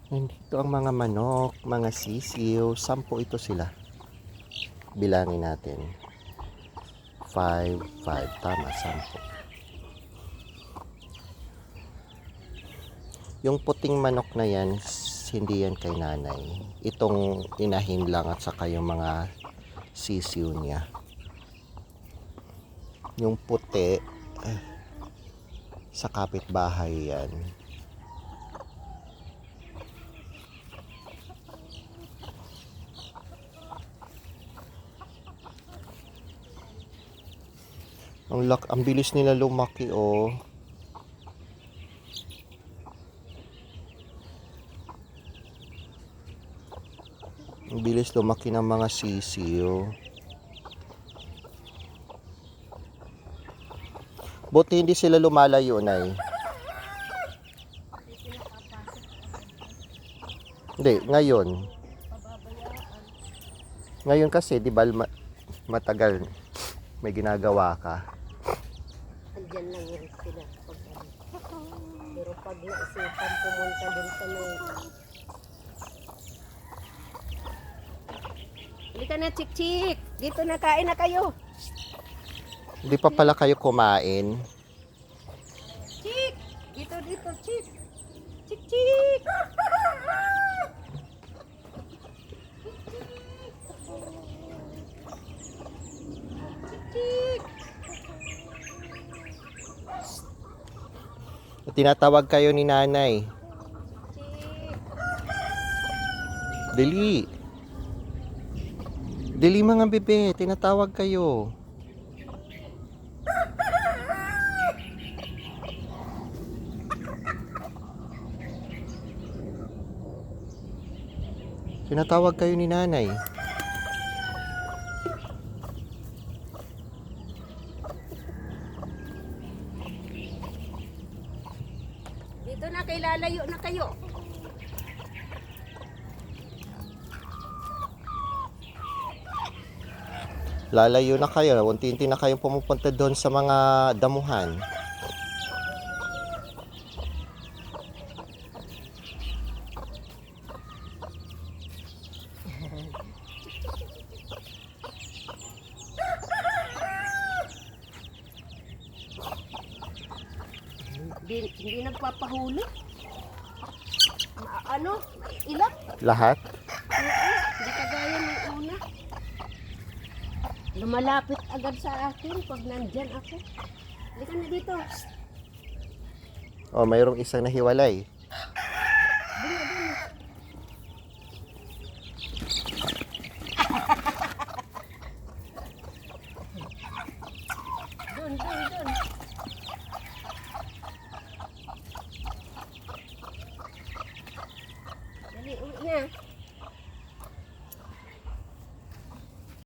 Nandito ang mga manok, mga sisiw. 10 ito sila. Bilangin natin. 5, 5. Tama, 10. Yung puting manok na yan, hindi yan kay nanay. Itong inahin lang at saka yung mga sisiw niya. Yung puti, sa kapitbahay yan. Ang bilis nila lumaki, oh. Ang bilis lumaki ng mga sisiyo. Buti hindi sila lumalayo, Nay. Hindi, ngayon. Ngayon kasi, di ba, matagal may ginagawa ka. Andyan lang yan sila. Pero pag naisipan pumunta dun sa may... Halika na, chik-chik! Dito na, kain na kayo! Hindi pa pala kayo kumain. Chik! Dito, chik! Chik-chik! Chik! Tinatawag kayo ni nanay. Chik! Dali. Dali mga bebe, tinatawag kayo. Tinatawag kayo ni nanay. Dito na, kay lalayo na kayo. Lalayo na kayo. Unti-unti na kayong pumupunta doon sa mga damuhan. Hindi nagpapahuli. Ano? Ilan? Lahat? Hindi kagaya ng una. Lumalapit agad sa akin pag nandyan ako. Halika na dito. Oh, mayroong isang nahiwalay.